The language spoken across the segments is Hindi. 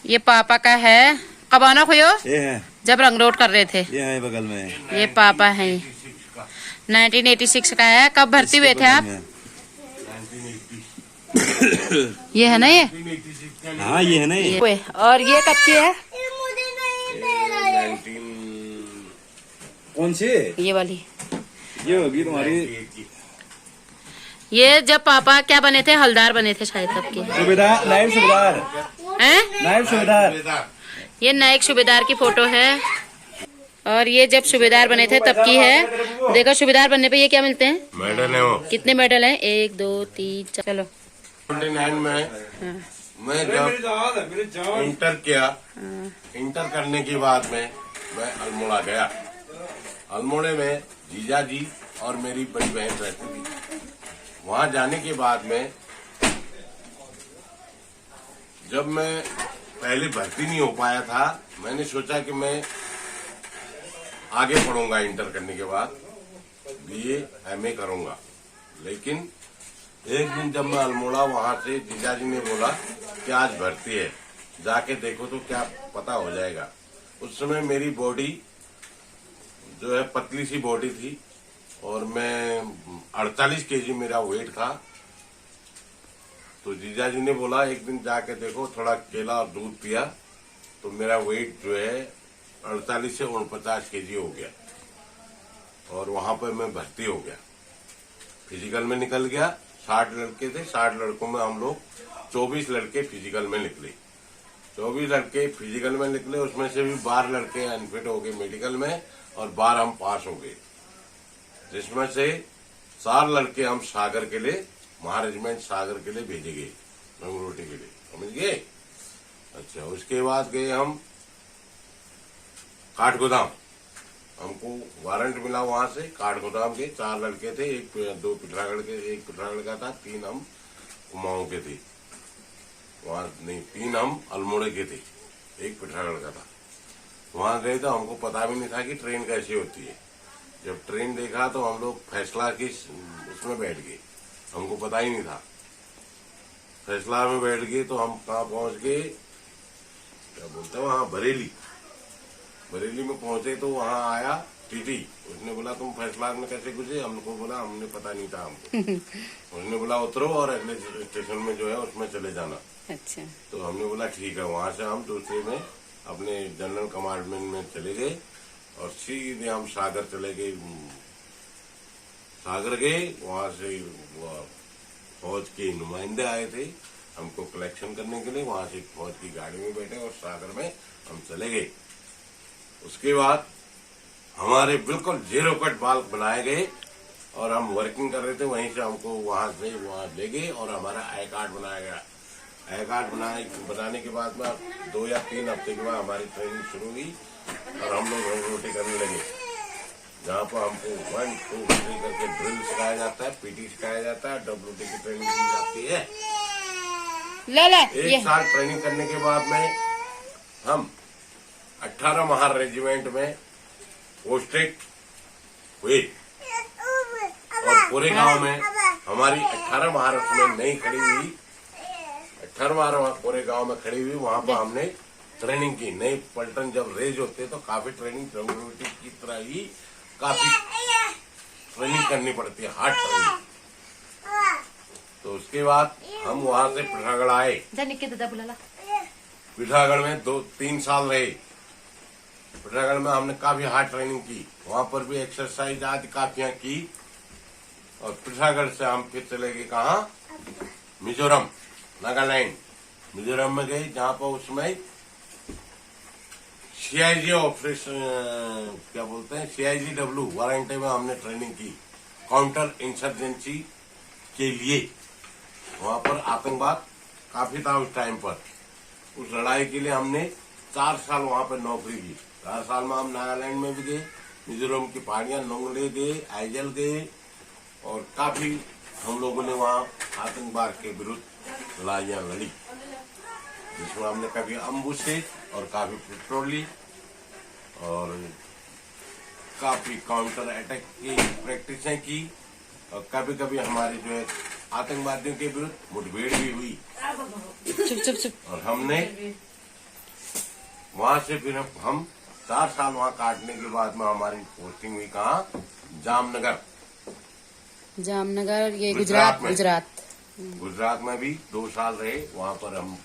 ये पापा का है। कब आना खोयो? ये है, जब रंग रोड कर रहे थे। ये है बगल में। ये पापा है। 1986 का है। कब भर्ती हुए थे आप? ये है ना ये? हाँ ये है ना ये। और ये कब की है? कौन सी? ये वाली। ये होगी तुम्हारी ये जब पापा क्या बने थे? हलदार बने थे शायद तब के। सुबेदार, नायब सुबेदार। हैं? नायब सुबेदार। ये नायक सूबेदार की फोटो है। और ये जब सूबेदार बने थे तब की है। देखो सूबेदार बनने पे ये क्या मिलते हैं? मेडल है वो। कितने मेडल हैं? 1 2 3 4। चलो 29 में मैं जब इंटर किया, इंटर करने के बाद में मैं अल्मोड़ा गया। अल्मोड़े में जीजा जी और मेरी बड़ी बहन रहती थी। वहां जाने के बाद में जब मैं पहले भर्ती नहीं हो पाया था, मैंने सोचा कि मैं आगे पढ़ूंगा। इंटर करने के बाद बीए एमए करूंगा। लेकिन एक दिन जब मैं अल्मोड़ा वहां से जीजा जी ने बोला कि आज भर्ती है, जाके देखो तो क्या पता हो जाएगा। उस समय मेरी बॉडी जो है पतली सी बॉडी थी और मैं 48 केजी मेरा वेट था। तो जीजा जी ने बोला एक दिन जाके देखो, थोड़ा केला और दूध पिया तो मेरा वेट जो है 48 से 49 केजी हो गया। और वहां पर मैं भर्ती हो गया। फिजिकल में निकल गया। 60 लड़के थे, 60 लड़कों में हम लोग 24 लड़के फिजिकल में निकले। 24 लड़के फिजिकल में निकले, उसमें से भी 12 लड़के अनफिट हो गए मेडिकल में और 12 हम पास हो गए। जिसमें से 4 लड़के हम सागर के लिए, महारेजिमेंट सागर के लिए भेजे गए, रंगरोटी के लिए। समझ गए? अच्छा, उसके बाद गए हम काठगोदाम। हमको वारंट मिला वहां से। काठगोदाम के 4 लड़के थे, 2 पिथौरागढ़ के, 1 पिथौरागढ़ का था, 3 हम कुमाऊं के थे। वहां नहीं, 3 हम अल्मोड़े के थे, 1 पिथौरागढ़ का था। वहां गए तो हमको पता भी नहीं था कि ट्रेन कैसी होती है। जब ट्रेन देखा तो हम लोग फैसला की उसमें बैठ गए, हमको पता ही नहीं था। फैसला में बैठ गए तो हम कहाँ पहुंच गए, क्या बोलते हैं वहां, बरेली। बरेली में पहुंचे तो वहां आया टीटी। उसने बोला तुम फैसला में कैसे घुसे? हमको बोला हमने पता नहीं था हमको। उसने बोला उतरो और अगले स्टेशन में जो है उसमें चले जाना। अच्छा। तो हमने बोला ठीक है। वहां से हम दूसरे में अपने जनरल कमांडमेंट में चले गए और सीधे हम सागर चले गए। सागर गए, वहां से फौज के नुमाइंदे आए थे हमको कलेक्शन करने के लिए। वहां से फौज की गाड़ी में बैठे और सागर में हम चले गए। उसके बाद हमारे बिल्कुल 0 कट बाल बनाए गए और हम वर्किंग कर रहे थे। वहीं से हमको वहां से वहां ले गए और हमारा आई कार्ड बनाया गया। आई कार्ड बनाने के बाद में 2 या 3 हफ्ते के बाद हमारी ट्रेनिंग शुरू हुई और हम लोग रंगरोटी करने लगे। जहाँ पर हमको 1 2 3 करके ड्रिल सिखाया जाता है, पीटी सिखाया जाता है, डब्ल्यूटी की ट्रेनिंग दी जाती है। एक साल ट्रेनिंग करने के बाद में हम 18 महार रेजिमेंट में पोस्टेड हुए और पूरे गांव में हमारी 18 महार उसमें नहीं खड़ी हुई। 18 महार पूरे गांव में खड़ी हुई। वहां पर हमने ट्रेनिंग की। नई पलटन जब रेज होते तो काफी ट्रेनिंग रंगरोटी की तरह ही काफी ट्रेनिंग करनी पड़ती है, हार्ड ट्रेनिंग। तो उसके बाद हम वहां से पिथौरागढ़ आए। पिथौरागढ़ में 2-3 साल रहे। पिथौरागढ़ में हमने काफी हार्ड ट्रेनिंग की। वहां पर भी एक्सरसाइज आदि काफियां की। और पिथौरागढ़ से हम फिर चले गए कहाँ? मिजोरम, नागालैंड। मिजोरम में गए जहाँ पर उसमें CIG ऑपरेशन, क्या बोलते हैं, CIGW वारंटे में हमने ट्रेनिंग की काउंटर इंसर्जेंसी के लिए। वहां पर आतंकवाद काफी था उस टाइम पर। उस लड़ाई के लिए हमने 4 साल वहां पर नौकरी की। 4 साल में हम नागालैंड में भी गए, मिजोरम की पहाड़ियां नोंगले गए, आइजल गए और काफी हम लोगों ने वहां आतंकवाद के विरुद्ध लड़ाइयां लड़ी, जिसमें हमने कभी अम्बुश से और काफी पेट्रोली और काफी काउंटर अटैक की प्रैक्टिसें की। और कभी कभी हमारी जो है आतंकवादियों के विरुद्ध मुठभेड़ भी हुई। चुप चुप चुप। और हमने वहां से फिर हम 4 साल वहां काटने के बाद में हमारी पोस्टिंग हुई कहाँ, जामनगर। जामनगर, ये गुजरात में। गुजरात में भी 2 साल रहे। वहां पर हम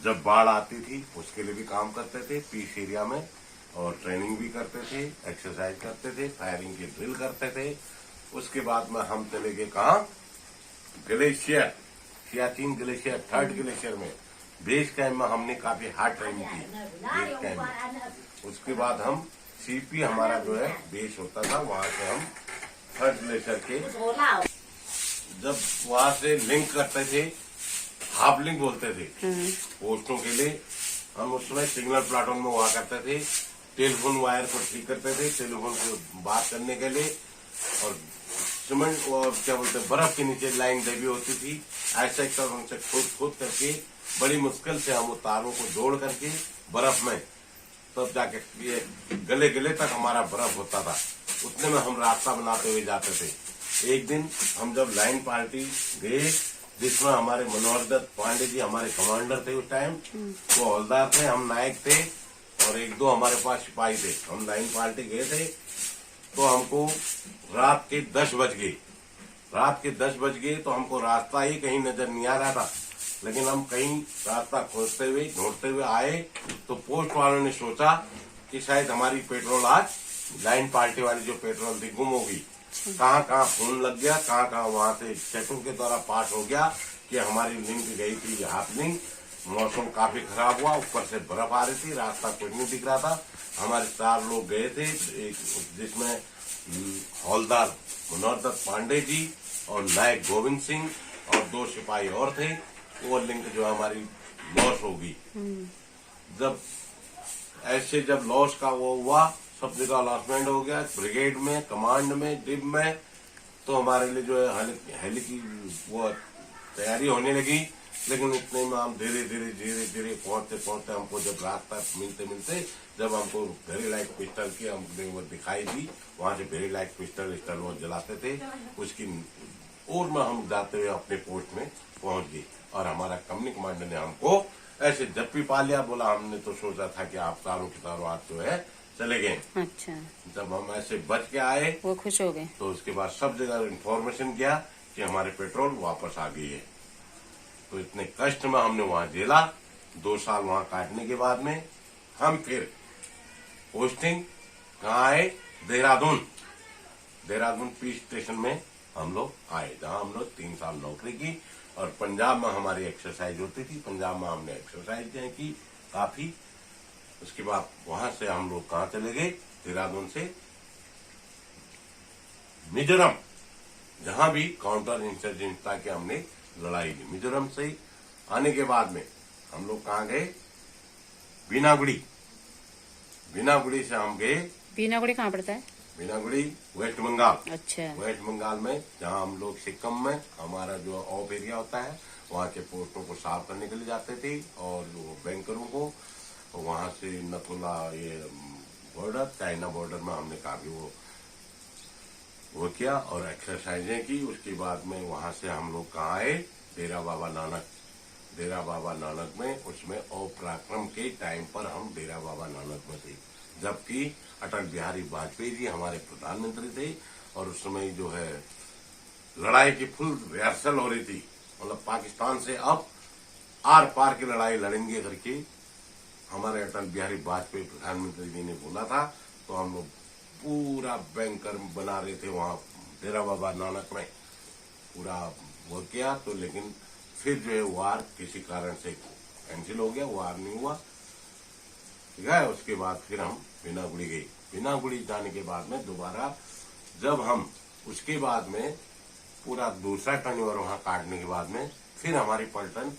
जब बाढ़ आती थी उसके लिए भी काम करते थे पीस एरिया में, और ट्रेनिंग भी करते थे, एक्सरसाइज करते थे, फायरिंग की ड्रिल करते थे। उसके बाद में हम चले गए कहाँ, glacier, Siachen glacier, 3rd glacier में बेस कैंप में हमने काफी हार्ड ट्रेनिंग की बेस कैंप में। उसके बाद हम सीपी हमारा जो है बेस होता था, वहां से हम 3rd ग्लेशियर के जब वहां से लिंक करते थे, हाफ लिंक बोलते थे पोस्टों के लिए, हम उसमें सिग्नल प्लाटून में हुआ करते थे। टेलीफोन वायर को ठीक करते थे टेलीफोन को बात करने के लिए, और सीमेंट और क्या बोलते हैं बर्फ के नीचे लाइन दबी होती थी, ऐसे उनसे खोद करके बड़ी मुश्किल से हम तारों को जोड़ करके बर्फ में, तब जाके ये गले गले तक हमारा बर्फ होता था, उतने में हम रास्ता बनाते हुए जाते थे। एक दिन हम जब लाइन पार्टी गए, जिसमें हमारे मनोहर दत्त पांडे जी हमारे कमांडर थे उस टाइम, वो हवलदार थे, हम नायक थे, और 1-2 हमारे पास सिपाही थे। हम लाइन पार्टी गए थे तो हमको रात के 10 बज गए तो हमको रास्ता ही कहीं नजर नहीं आ रहा था। लेकिन हम कहीं रास्ता खोजते हुए ढूंढते हुए आए तो पोस्ट वालों ने सोचा कि शायद हमारी पेट्रोल आज लाइन पार्टी वाली जो पेट्रोल थी गुम होगी। कहाँ फोन लग गया, कहाँ वहां से चेकिंग के द्वारा पास हो गया कि हमारी लिंक गई थी हाफ लिंक। मौसम काफी खराब हुआ, ऊपर से बर्फ आ रही थी, रास्ता कुछ नहीं दिख रहा था। हमारे 4 लोग गए थे, जिसमें हवलदार मनोहर दत्त पांडे जी और नायक गोविंद सिंह और 2 सिपाही और थे। वो लिंक जो हमारी लॉस होगी। जब लॉस का वो हुआ, सब जगह लॉसमेंट हो गया, ब्रिगेड में, कमांड में, डिब में, तो हमारे लिए जो है हेली की वो तैयारी होने लगी। लेकिन इतने में हम धीरे धीरे पहुंचते हमको जब रास्ता मिलते जब हमको वेरी लाइट पिस्टल की हमने वो दिखाई दी, वहां से वेरी लाइट पिस्टल वो जलाते थे, उसकी और में हम जाते हुए अपने पोस्ट में पहुंच गए। और हमारा कंपनी कमांडर ने हमको ऐसे जप्पी पा लिया, बोला हमने तो सोचा था कि आप तारों के तारों आज जो है चले गए। अच्छा, जब हम ऐसे बच के आए वो खुश हो गए। तो उसके बाद सब जगह इन्फॉर्मेशन किया कि हमारे पेट्रोल वापस आ गई है। तो इतने कष्ट में हमने वहां झेला। 2 साल वहां काटने के बाद में हम फिर पोस्टिंग कहाँ आए, देहरादून पीस स्टेशन में हम लोग आए, जहां हम लोग 3 साल नौकरी की। और पंजाब में हमारी एक्सरसाइज होती थी, पंजाब में हमने एक्सरसाइज की काफी। उसके बाद वहां से हम लोग कहाँ चले गए, देहरादून से मिजोरम, जहां भी काउंटर इंसर्जेंसी की हमने लड़ाई की। मिजोरम से आने के बाद में हम लोग कहाँ गए, बीनागुड़ी से हम गए। बीनागुड़ी कहाँ पड़ता है? बीनागुड़ी वेस्ट बंगाल। अच्छा, वेस्ट बंगाल में, जहां हम लोग सिक्किम में हमारा जो ऑफ एरिया होता है, वहां के पोस्टों को साफ करने के लिए जाते थे, और जो बैंकरों को वहां से नथुला ये बॉर्डर, चाइना बॉर्डर में हमने काफी वो किया और एक्सरसाइजें की। उसके बाद में वहां से हम लोग कहाँ आए, डेरा बाबा नानक में, उसमें पराक्रम के टाइम पर हम डेरा बाबा नानक में थे, जबकि अटल बिहारी वाजपेयी जी हमारे प्रधानमंत्री थे। और उस समय जो है लड़ाई की फुल रिहर्सल हो रही थी, मतलब पाकिस्तान से अब आर पार की लड़ाई लड़ेंगे करके हमारे अटल बिहारी वाजपेयी प्रधानमंत्री जी ने बोला था। तो हम लोग पूरा बैंकर बना रहे थे वहां डेरा बाबा नानक में, पूरा वो किया। तो लेकिन फिर जो है वार किसी कारण से कैंसिल हो गया, वार नहीं हुआ, ठीक है। उसके बाद फिर हम बीनागुड़ी गए। बीनागुड़ी जाने के बाद में दोबारा जब हम उसके बाद में पूरा दूसरा टर्नओवर वहां काटने के बाद में फिर हमारी पलटन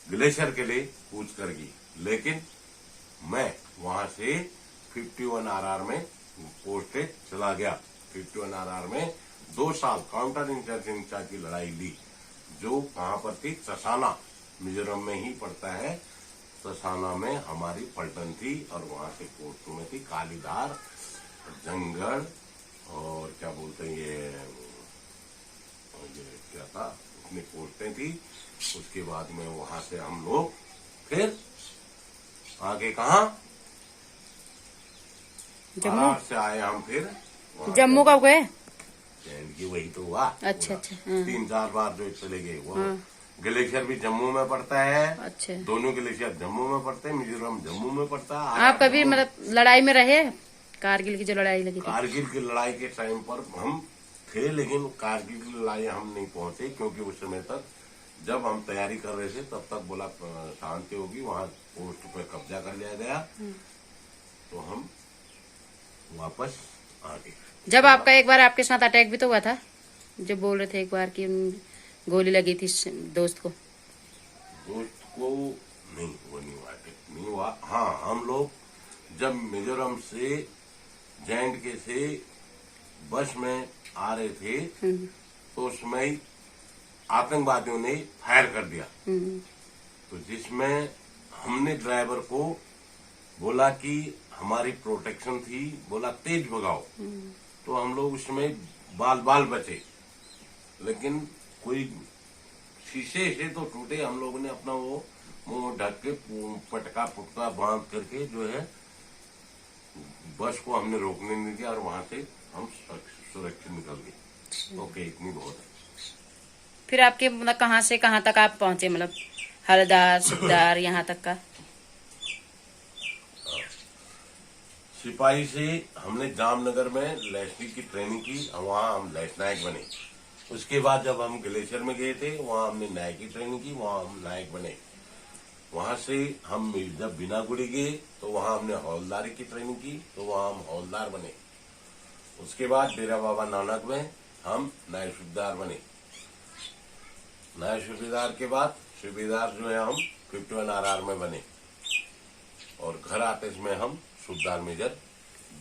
ग्लेशियर के लिए कूच कर गई। लेकिन मैं वहां से 51 RR में पोस्टेड चला गया। 51 RR में 2 साल काउंटर इंसर्जेंसी की लड़ाई ली, जो कहां पर थी, ससाना, मिजोरम में ही पड़ता है। ससाना में हमारी पलटन थी और वहां से पोस्टों में थी कालीधार, जंगल और क्या बोलते हैं ये क्या था, उतनी पोस्टें थी। उसके बाद में वहां से हम लोग फिर आगे कहाँ जम्मू बाहर से आए हम फिर वहाँ जम्मू कब गए? जैन की वही तो हुआ। अच्छा अच्छा हाँ, 3-4 बार जो चले गए वो हाँ। ग्लेशियर भी जम्मू में पड़ता है। अच्छा। दोनों ग्लेशियर जम्मू में पड़ते हैं, मिजोरम जम्मू में पड़ता है। आप कभी मतलब लड़ाई में रहे? कारगिल की जो लड़ाई लगी थी? कारगिल की लड़ाई के टाइम पर हम थे, लेकिन कारगिल की लड़ाई हम नहीं पहुंचे, क्योंकि उस समय तक जब हम तैयारी कर रहे थे तब तक बोला शांति होगी, वहां पोस्ट पे कब्जा कर लिया गया, तो हम वापस आ गए। जब आपका एक बार आपके साथ अटैक भी तो हुआ था, जो बोल रहे थे एक बार कि गोली लगी थी दोस्त को। दोस्त को नहीं, वो नहीं हुआ, नहीं हुआ। हाँ, हम लोग जब मिजोरम से जे से बस में आ रहे थे तो उसमें आतंकवादियों ने फायर कर दिया, तो जिसमें हमने ड्राइवर को बोला कि हमारी प्रोटेक्शन थी, बोला तेज भगाओ, तो हम लोग उसमें बाल बचे, लेकिन कोई शीशे से तो टूटे। हम लोगों ने अपना वो मुंह ढक के पटका पुटका बांध करके जो है बस को हमने रोकने नहीं दिया, और वहां से हम सुरक्षित निकल गए। ओके, इतनी बहुत है। फिर आपके मतलब कहाँ से कहाँ तक आप पहुंचे, मतलब हरदार सुखदार यहाँ तक का? सिपाही से हमने जामनगर में लेस्टी की ट्रेनिंग की, वहाँ हम लेस नायक बने। उसके बाद जब हम ग्लेशियर में गए थे, वहाँ हमने नायक की ट्रेनिंग की, वहाँ हम नायक बने। वहाँ से हम जब बिनागुड़ी गए तो वहाँ हमने हौलदारी की ट्रेनिंग की, तो वहाँ हम हौलदार बने। उसके बाद डेरा बाबा नानक में हम नायब सूबेदार बने। नायब सूबेदार के बाद सूबेदार जो है हम 51 RR में बने, और घर आते में हम सूबेदार मेजर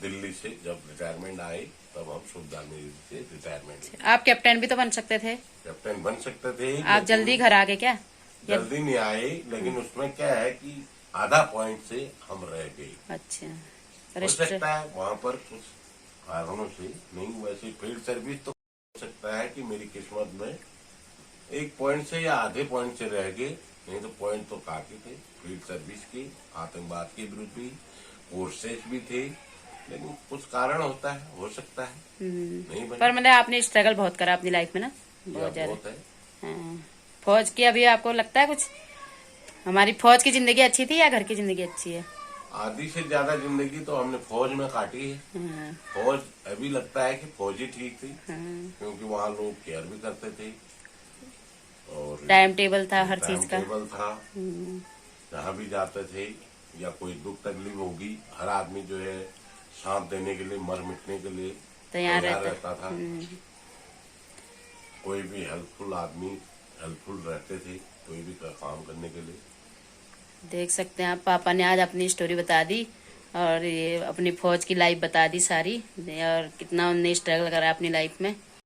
दिल्ली से जब रिटायरमेंट आए तब हम सूबेदार मेजर से रिटायरमेंट। आप कैप्टन भी तो बन सकते थे? कैप्टन बन सकते थे। आप जल्दी घर आ गए क्या? जल्दी नहीं आए, लेकिन उसमें क्या है कि आधा पॉइंट से हम रह गए। अच्छा, हो सकता है वहाँ पर कुछ कारणों से नहीं, वैसे फील्ड सर्विस तो हो सकता है कि मेरी किस्मत में 1 पॉइंट से या आधे पॉइंट से रह गए, नहीं तो पॉइंट तो काफी थे। फील्ड सर्विस के, आतंकवाद के विरुद्ध भी कोर्सेज भी थे, लेकिन कुछ कारण होता है, हो सकता है नहीं बने। पर मतलब आपने स्ट्रगल बहुत करा अपनी लाइफ में ना, बहुत ज्यादा। बहुत है। हाँ। फौज की अभी आपको लगता है कुछ, हमारी फौज की जिंदगी अच्छी थी या घर की जिंदगी अच्छी है? आधी से ज्यादा जिंदगी तो हमने फौज में काटी है। हाँ, फौज अभी लगता है कि फौज ही ठीक थी, हाँ। क्योंकि वहाँ लोग केयर भी करते थे, और टाइम टेबल था हर चीज का। टाइम टेबल था, जहाँ भी जाते थे या कोई दुख तकलीफ होगी, हर आदमी जो है साथ देने के लिए, मर मिटने के लिए तैयार रहता था। कोई भी हेल्पफुल आदमी हेल्पफुल रहते थे, कोई भी काम करने के लिए। देख सकते हैं आप, पापा ने आज अपनी स्टोरी बता दी, और ये अपनी फौज की लाइफ बता दी सारी, और कितना उनने स्ट्रगल करा अपनी लाइफ में।